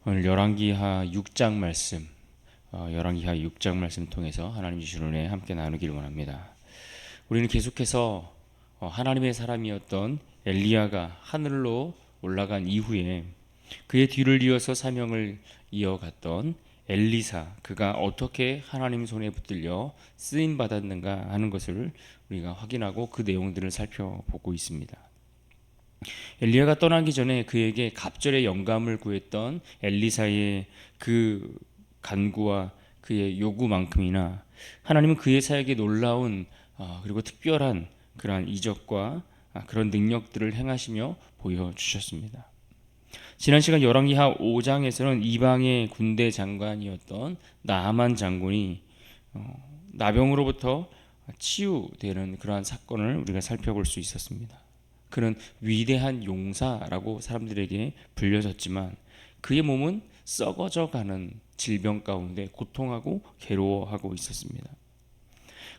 오늘 열왕기하 6장 말씀, 열왕기하 6장 말씀 통해서 하나님 주신 은혜 함께 나누기를 원합니다. 우리는 계속해서 하나님의 사람이었던 엘리야가 하늘로 올라간 이후에 그의 뒤를 이어서 사명을 이어갔던 엘리사, 그가 어떻게 하나님 손에 붙들려 쓰임 받았는가 하는 것을 우리가 확인하고 그 내용들을 살펴보고 있습니다. 엘리야가 떠나기 전에 그에게 갑절의 영감을 구했던 엘리사의 그 간구와 그의 요구만큼이나 하나님은 그의 사역에 놀라운 그리고 특별한 그러한 이적과 그런 능력들을 행하시며 보여주셨습니다. 지난 시간 열왕기하 5장에서는 이방의 군대 장관이었던 나아만 장군이 나병으로부터 치유되는 그러한 사건을 우리가 살펴볼 수 있었습니다. 그는 위대한 용사라고 사람들에게 불려졌지만 그의 몸은 썩어져가는 질병 가운데 고통하고 괴로워하고 있었습니다.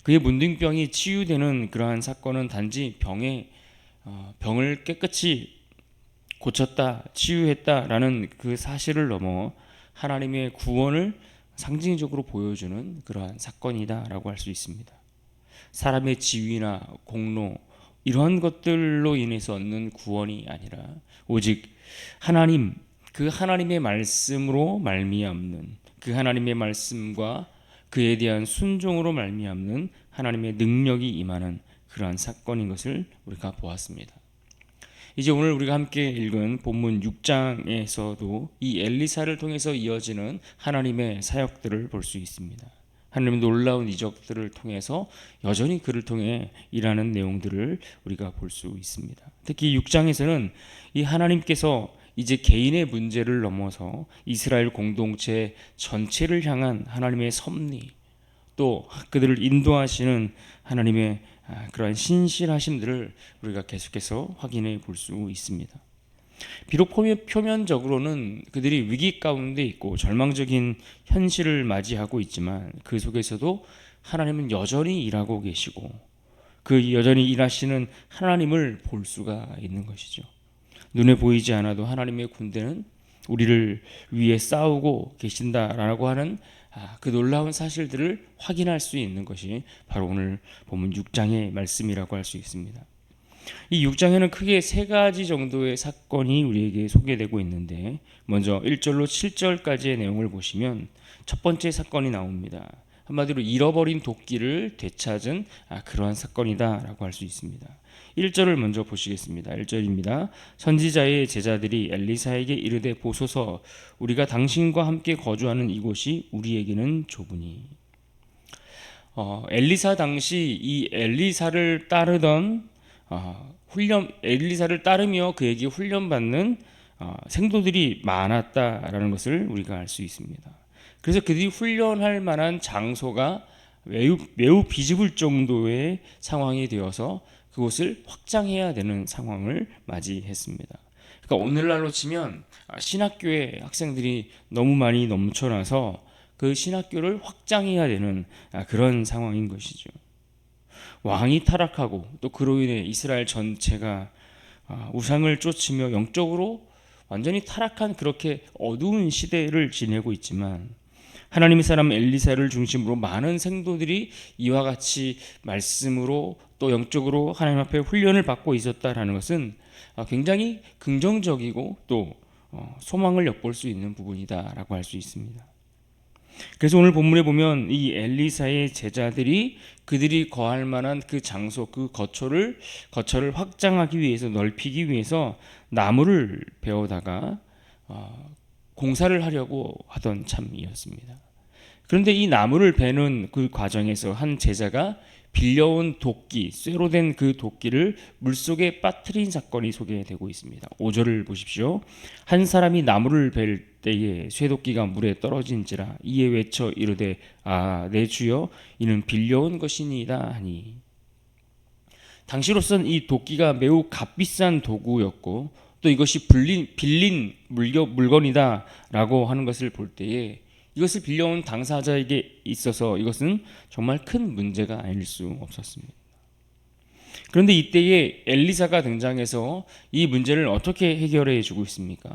그의 문둥병이 치유되는 그러한 사건은 단지 병을 깨끗이 고쳤다, 치유했다라는 그 사실을 넘어 하나님의 구원을 상징적으로 보여주는 그러한 사건이다라고 할 수 있습니다. 사람의 지위나 공로 이러한 것들로 인해서 얻는 구원이 아니라 오직 하나님, 그 하나님의 말씀으로 말미암는, 그 하나님의 말씀과 그에 대한 순종으로 말미암는 하나님의 능력이 임하는 그러한 사건인 것을 우리가 보았습니다. 이제 오늘 우리가 함께 읽은 본문 6장에서도 이 엘리사를 통해서 이어지는 하나님의 사역들을 볼 수 있습니다. 하나님의 놀라운 이적들을 통해서 여전히 그를 통해 일하는 내용들을 우리가 볼 수 있습니다. 특히 6장에서는 이 하나님께서 이제 개인의 문제를 넘어서 이스라엘 공동체 전체를 향한 하나님의 섭리, 또 그들을 인도하시는 하나님의 그러한 신실하심들을 우리가 계속해서 확인해 볼 수 있습니다. 비록 표면적으로는 그들이 위기 가운데 있고 절망적인 현실을 맞이하고 있지만 그 속에서도 하나님은 여전히 일하고 계시고 그 여전히 일하시는 하나님을 볼 수가 있는 것이죠. 눈에 보이지 않아도 하나님의 군대는 우리를 위해 싸우고 계신다라고 하는 그 놀라운 사실들을 확인할 수 있는 것이 바로 오늘 본문 6장의 말씀이라고 할 수 있습니다. 이 6장에는 크게 세 가지 정도의 사건이 우리에게 소개되고 있는데 먼저 1절로 7절까지의 내용을 보시면 첫 번째 사건이 나옵니다. 한마디로 잃어버린 도끼를 되찾은 그러한 사건이다라고 할 수 있습니다. 1절을 먼저 보시겠습니다. 1절입니다. 선지자의 제자들이 엘리사에게 이르되 보소서 우리가 당신과 함께 거주하는 이곳이 우리에게는 좁으니. 엘리사 당시 이 엘리사를 따르던 엘리사를 따르며 그에게 훈련받는 생도들이 많았다라는 것을 우리가 알 수 있습니다. 그래서 그들이 훈련할 만한 장소가 매우 비좁을 정도의 상황이 되어서 그곳을 확장해야 되는 상황을 맞이했습니다. 그러니까 오늘날로 치면 신학교에 학생들이 너무 많이 넘쳐나서 그 신학교를 확장해야 되는 그런 상황인 것이죠. 왕이 타락하고 또 그로 인해 이스라엘 전체가 우상을 쫓으며 영적으로 완전히 타락한 그렇게 어두운 시대를 지내고 있지만 하나님의 사람 엘리사를 중심으로 많은 생도들이 이와 같이 말씀으로 또 영적으로 하나님 앞에 훈련을 받고 있었다라는 것은 굉장히 긍정적이고 또 소망을 엿볼 수 있는 부분이다라고 할 수 있습니다. 그래서 오늘 본문에 보면 이 엘리사의 제자들이 그들이 거할 만한 그 장소, 그 거처를 확장하기 위해서, 넓히기 위해서 나무를 베어다가 공사를 하려고 하던 참이었습니다. 그런데 이 나무를 베는 그 과정에서 한 제자가 빌려온 도끼, 쇠로 된 그 도끼를 물속에 빠뜨린 사건이 소개되고 있습니다. 5절을 보십시오. 한 사람이 나무를 벨 때에 쇠도끼가 물에 떨어진지라 이에 외쳐 이르되 내 주여 이는 빌려온 것이니이다 하니. 당시로선 이 도끼가 매우 값비싼 도구였고 또 이것이 빌린 물건이다라고 하는 것을 볼 때에 이것을 빌려온 당사자에게 있어서 이것은 정말 큰 문제가 아닐 수 없었습니다. 그런데 이때에 엘리사가 등장해서 이 문제를 어떻게 해결해 주고 있습니까?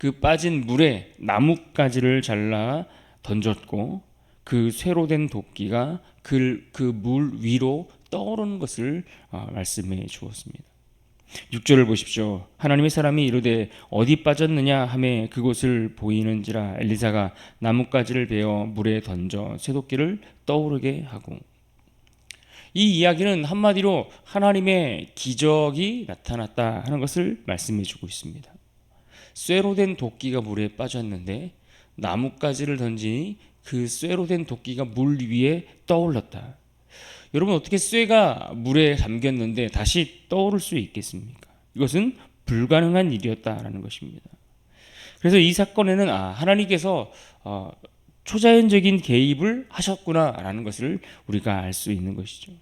그 빠진 물에 나뭇가지를 잘라 던졌고 그 쇠로 된 도끼가 그 물 위로 떠오르는 것을 말씀해 주었습니다. 6절을 보십시오. 하나님의 사람이 이르되 어디 빠졌느냐 하매 그곳을 보이는지라 엘리사가 나뭇가지를 베어 물에 던져 쇠도끼를 떠오르게 하고. 이 이야기는 한마디로 하나님의 기적이 나타났다 하는 것을 말씀해 주고 있습니다. 쇠로 된 도끼가 물에 빠졌는데 나뭇가지를 던지니 그 쇠로 된 도끼가 물 위에 떠올랐다. 여러분, 어떻게 쇠가 물에 잠겼는데 다시 떠오를 수 있겠습니까? 이것은 불가능한 일이었다라는 것입니다. 그래서 이 사건에는 하나님께서 초자연적인 개입을 하셨구나라는 것을 우리가 알 수 있는 것이죠.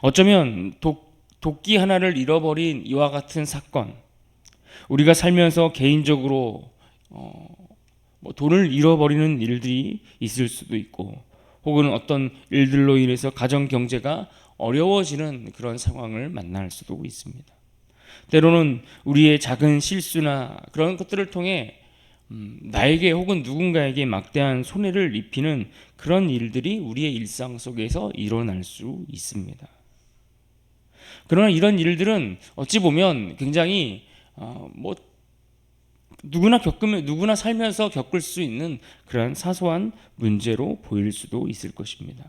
어쩌면 도끼 하나를 잃어버린 이와 같은 사건, 우리가 살면서 개인적으로 돈을 잃어버리는 일들이 있을 수도 있고, 혹은 어떤 일들로 인해서 가정 경제가 어려워지는 그런 상황을 만날 수도 있습니다. 때로는 우리의 작은 실수나 그런 것들을 통해 나에게 혹은 누군가에게 막대한 손해를 입히는 그런 일들이 우리의 일상 속에서 일어날 수 있습니다. 그러나 이런 일들은 어찌 보면 굉장히 누구나 살면서 겪을 수 있는 그러한 사소한 문제로 보일 수도 있을 것입니다.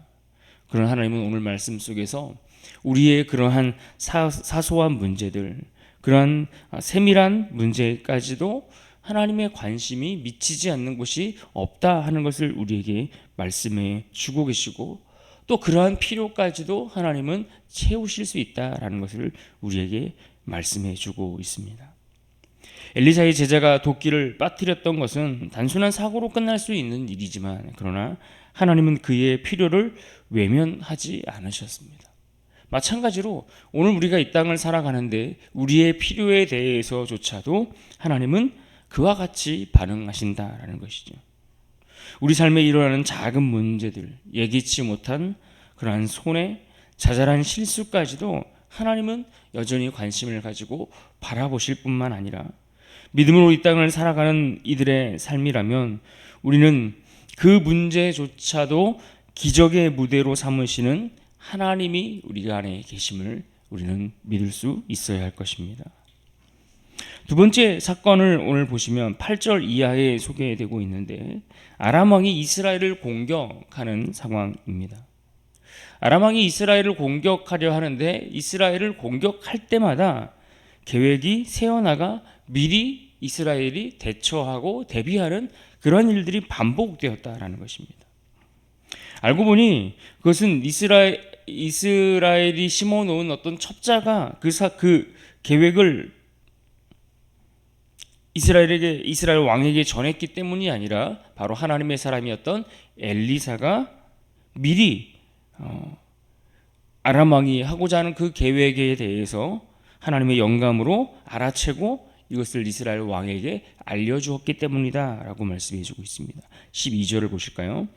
그러나 하나님은 오늘 말씀 속에서 우리의 그러한 사소한 문제들, 그러한 세밀한 문제까지도 하나님의 관심이 미치지 않는 곳이 없다 하는 것을 우리에게 말씀해 주고 계시고, 또 그러한 필요까지도 하나님은 채우실 수 있다라는 것을 우리에게 말씀해 주고 있습니다. 엘리사의 제자가 도끼를 빠뜨렸던 것은 단순한 사고로 끝날 수 있는 일이지만, 그러나 하나님은 그의 필요를 외면하지 않으셨습니다. 마찬가지로 오늘 우리가 이 땅을 살아가는데 우리의 필요에 대해서조차도 하나님은 그와 같이 반응하신다라는 것이죠. 우리 삶에 일어나는 작은 문제들, 예기치 못한 그러한 손해, 자잘한 실수까지도 하나님은 여전히 관심을 가지고 바라보실 뿐만 아니라, 믿음으로 이 땅을 살아가는 이들의 삶이라면 우리는 그 문제조차도 기적의 무대로 삼으시는 하나님이 우리 안에 계심을 우리는 믿을 수 있어야 할 것입니다. 두 번째 사건을 오늘 보시면 8절 이하에 소개되고 있는데, 아람 왕이 이스라엘을 공격하는 상황입니다. 아람 왕이 이스라엘을 공격하려 하는데 이스라엘을 공격할 때마다 계획이 새어나가 미리 이스라엘이 대처하고 대비하는 그런 일들이 반복되었다라는 것입니다. 알고 보니 그것은 이스라엘이 심어놓은 어떤 첩자가 그 계획을 이스라엘 왕에게 전했기 때문이 아니라, 바로 하나님의 사람이었던 엘리사가 미리 아람 왕이 하고자 하는 그 계획에 대해서 하나님의 영감으로 알아채고 이것을 이스라엘 왕에게 알려주었기 때문이다 라고 말씀해주고 있습니다. 12절을 보실까요?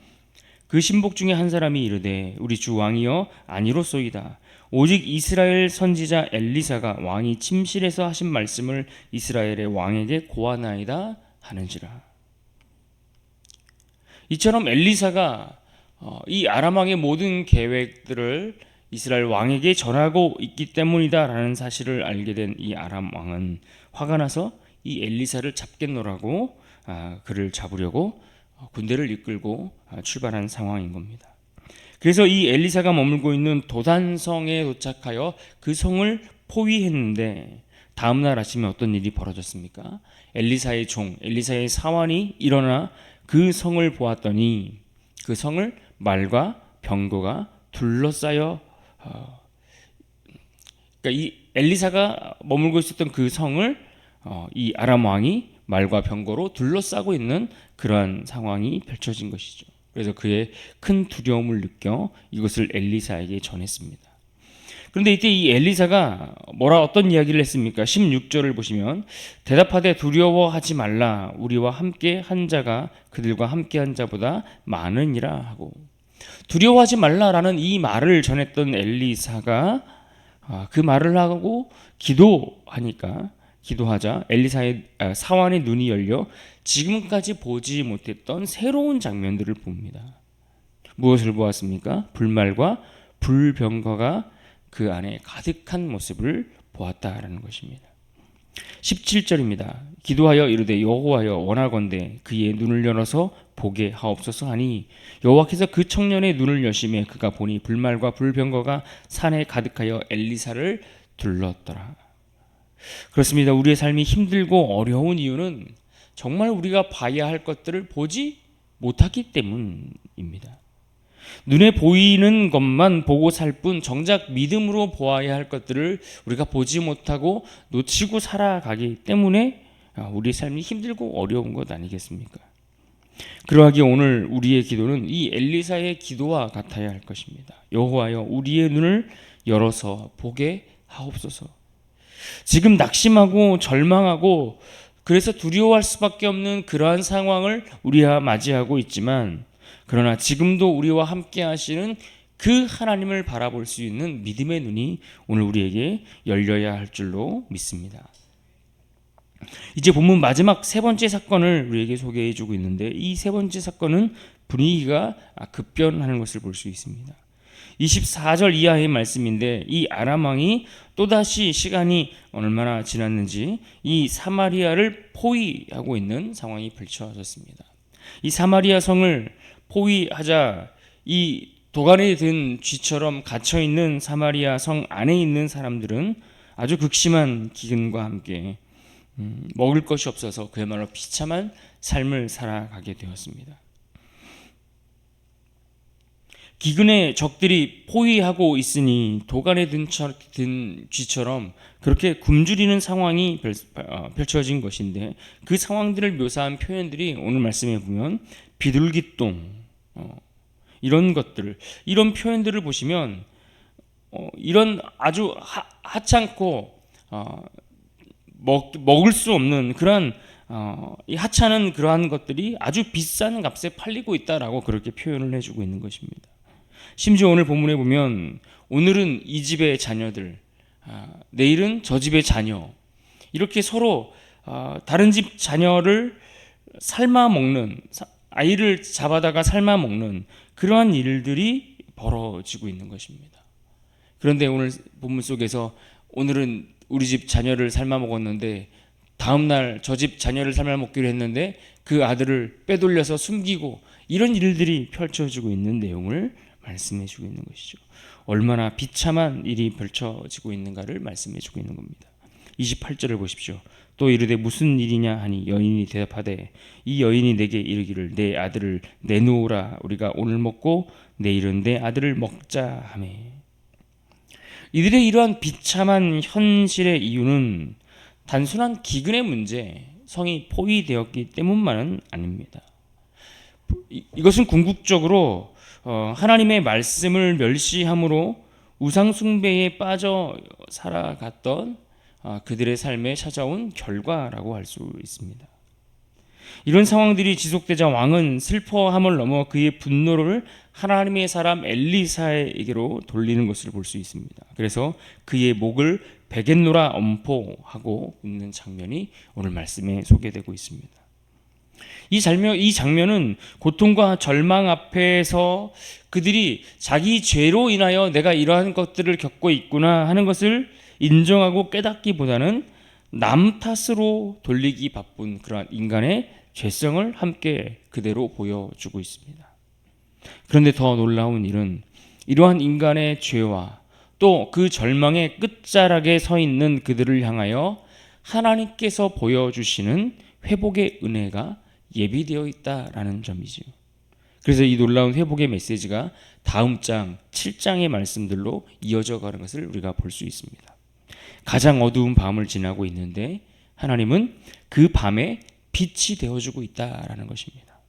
그 신복 중에 한 사람이 이르되 우리 주 왕이여 아니로소이다. 오직 이스라엘 선지자 엘리사가 왕이 침실에서 하신 말씀을 이스라엘의 왕에게 고하나이다 하는지라. 이처럼 엘리사가 이 아람 왕의 모든 계획들을 이스라엘 왕에게 전하고 있기 때문이다 라는 사실을 알게 된 이 아람 왕은 화가 나서 이 엘리사를 잡겠노라고 그를 잡으려고 군대를 이끌고 출발한 상황인 겁니다. 그래서 이 엘리사가 머물고 있는 도단성에 도착하여 그 성을 포위했는데, 다음날 아침에 어떤 일이 벌어졌습니까? 엘리사의 종, 엘리사의 사환이 일어나 그 성을 보았더니 그 성을 말과 병거가 둘러싸여, 그러니까 이 엘리사가 머물고 있었던 그 성을 이 아람 왕이 말과 병거로 둘러싸고 있는 그러한 상황이 펼쳐진 것이죠. 그래서 그의 큰 두려움을 느껴 이것을 엘리사에게 전했습니다. 그런데 이때 이 엘리사가 어떤 이야기를 했습니까? 16절을 보시면 대답하되 두려워하지 말라. 우리와 함께 한 자가 그들과 함께 한 자보다 많으니라 하고, 두려워하지 말라라는 이 말을 전했던 엘리사가 그 말을 하고 기도하니까 기도하자 엘리사의 사환의 눈이 열려 지금까지 보지 못했던 새로운 장면들을 봅니다. 무엇을 보았습니까? 불말과 불병거가 그 안에 가득한 모습을 보았다라는 것입니다. 17절입니다. 기도하여 이르되 여호와여 원하건대 그의 눈을 열어서 보게 하옵소서 하니 여호와께서 그 청년의 눈을 여심해 그가 보니 불말과 불병거가 산에 가득하여 엘리사를 둘렀더라. 그렇습니다. 우리의 삶이 힘들고 어려운 이유는 정말 우리가 봐야 할 것들을 보지 못하기 때문입니다. 눈에 보이는 것만 보고 살 뿐 정작 믿음으로 보아야 할 것들을 우리가 보지 못하고 놓치고 살아가기 때문에 우리의 삶이 힘들고 어려운 것 아니겠습니까? 그러하기에 오늘 우리의 기도는 이 엘리사의 기도와 같아야 할 것입니다. 여호와여 우리의 눈을 열어서 보게 하옵소서. 지금 낙심하고 절망하고 그래서 두려워할 수밖에 없는 그러한 상황을 우리가 맞이하고 있지만 그러나 지금도 우리와 함께 하시는 그 하나님을 바라볼 수 있는 믿음의 눈이 오늘 우리에게 열려야 할 줄로 믿습니다. 이제 본문 마지막 세 번째 사건을 우리에게 소개해 주고 있는데 이 세 번째 사건은 분위기가 급변하는 것을 볼 수 있습니다. 24절 이하의 말씀인데 이 아람 왕이 또다시 시간이 얼마나 지났는지 이 사마리아를 포위하고 있는 상황이 펼쳐졌습니다. 이 사마리아 성을 포위하자 이 도간에 든 쥐처럼 갇혀있는 사마리아 성 안에 있는 사람들은 아주 극심한 기근과 함께 먹을 것이 없어서 그야말로 비참한 삶을 살아가게 되었습니다. 기근의 적들이 포위하고 있으니 도간에 든 쥐처럼 그렇게 굶주리는 상황이 펼쳐진 것인데 그 상황들을 묘사한 표현들이 오늘 말씀에 보면 비둘기똥 이런 것들을 이런 표현들을 보시면 이런 아주 하찮고 먹을 수 없는 그러한 이 하찮은 그러한 것들이 아주 비싼 값에 팔리고 있다라고 그렇게 표현을 해주고 있는 것입니다. 심지어 오늘 본문에 보면 오늘은 이 집의 자녀들, 내일은 저 집의 자녀 이렇게 서로 다른 집 자녀를 삶아 먹는 아이를 잡아다가 삶아 먹는 그러한 일들이 벌어지고 있는 것입니다. 그런데 오늘 본문 속에서 오늘은 우리 집 자녀를 삶아 먹었는데 다음날 저 집 자녀를 삶아 먹기로 했는데 그 아들을 빼돌려서 숨기고 이런 일들이 펼쳐지고 있는 내용을 말씀해 주고 있는 것이죠. 얼마나 비참한 일이 펼쳐지고 있는가를 말씀해 주고 있는 겁니다. 28절을 보십시오. 또 이르되 무슨 일이냐 하니 여인이 대답하되 이 여인이 내게 이르기를 내 아들을 내놓으라 우리가 오늘 먹고 내일은 내 아들을 먹자 하매. 이들의 이러한 비참한 현실의 이유는 단순한 기근의 문제, 성이 포위되었기 때문만은 아닙니다. 이것은 궁극적으로 하나님의 말씀을 멸시함으로 우상 숭배에 빠져 살아갔던 그들의 삶에 찾아온 결과라고 할 수 있습니다. 이런 상황들이 지속되자 왕은 슬퍼함을 넘어 그의 분노를 하나님의 사람 엘리사에게로 돌리는 것을 볼 수 있습니다. 그래서 그의 목을 베갯노라 엄포하고 있는 장면이 오늘 말씀에 소개되고 있습니다. 이 장면은 고통과 절망 앞에서 그들이 자기 죄로 인하여 내가 이러한 것들을 겪고 있구나 하는 것을 인정하고 깨닫기보다는 남 탓으로 돌리기 바쁜 그러한 인간의 죄성을 함께 그대로 보여주고 있습니다. 그런데 더 놀라운 일은 이러한 인간의 죄와 또 그 절망의 끝자락에 서 있는 그들을 향하여 하나님께서 보여주시는 회복의 은혜가 예비되어 있다라는 점이죠. 그래서 이 놀라운 회복의 메시지가 다음 장 7장의 말씀들로 이어져 가는 것을 우리가 볼 수 있습니다. 가장 어두운 밤을 지나고 있는데 하나님은 그 밤에 빛이 되어주고 있다라는 것입니다.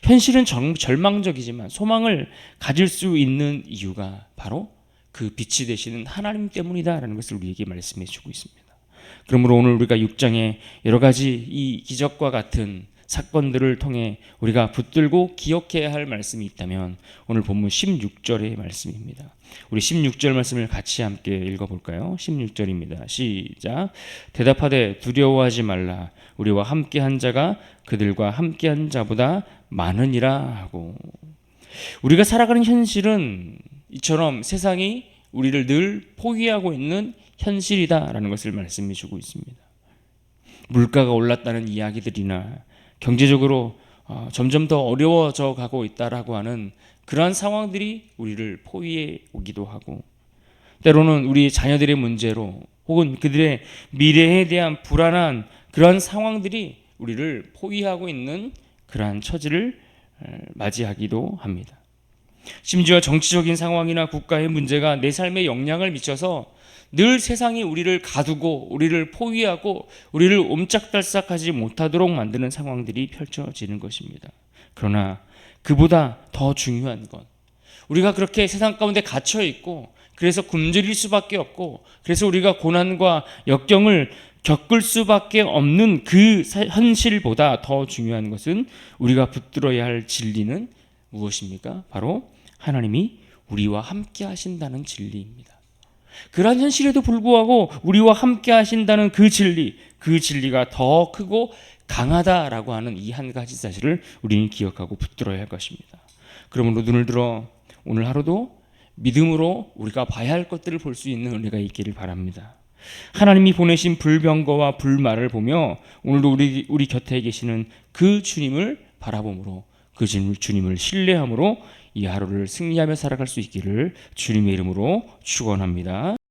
현실은 절망적이지만 소망을 가질 수 있는 이유가 바로 그 빛이 되시는 하나님 때문이다라는 것을 우리에게 말씀해 주고 있습니다. 그러므로 오늘 우리가 6장에 여러 가지 이 기적과 같은 사건들을 통해 우리가 붙들고 기억해야 할 말씀이 있다면 오늘 본문 16절의 말씀입니다. 우리 16절 말씀을 같이 함께 읽어볼까요? 16절입니다. 시작. 대답하되 두려워하지 말라. 우리와 함께한 자가 그들과 함께한 자보다 많으니라 하고, 우리가 살아가는 현실은 이처럼 세상이 우리를 늘 포위하고 있는 현실이다라는 것을 말씀해 주고 있습니다. 물가가 올랐다는 이야기들이나 경제적으로 점점 더 어려워져 가고 있다라고 하는 그러한 상황들이 우리를 포위해 오기도 하고, 때로는 우리 자녀들의 문제로 혹은 그들의 미래에 대한 불안한 그러한 상황들이 우리를 포위하고 있는 그러한 처지를 맞이하기도 합니다. 심지어 정치적인 상황이나 국가의 문제가 내 삶에 영향을 미쳐서 늘 세상이 우리를 가두고 우리를 포위하고 우리를 옴짝달싹하지 못하도록 만드는 상황들이 펼쳐지는 것입니다. 그러나 그보다 더 중요한 건, 우리가 그렇게 세상 가운데 갇혀 있고 그래서 굶주릴 수밖에 없고 그래서 우리가 고난과 역경을 겪을 수밖에 없는 그 현실보다 더 중요한 것은 우리가 붙들어야 할 진리는 무엇입니까? 바로 하나님이 우리와 함께 하신다는 진리입니다. 그러한 현실에도 불구하고 우리와 함께 하신다는 그 진리가 더 크고 강하다라고 하는 이 한 가지 사실을 우리는 기억하고 붙들어야 할 것입니다. 그러므로 눈을 들어 오늘 하루도 믿음으로 우리가 봐야 할 것들을 볼 수 있는 은혜가 있기를 바랍니다. 하나님이 보내신 불병거와 불말을 보며 오늘도 우리 곁에 계시는 그 주님을 바라봄으로, 그 주님을 신뢰함으로 이 하루를 승리하며 살아갈 수 있기를 주님의 이름으로 축원합니다.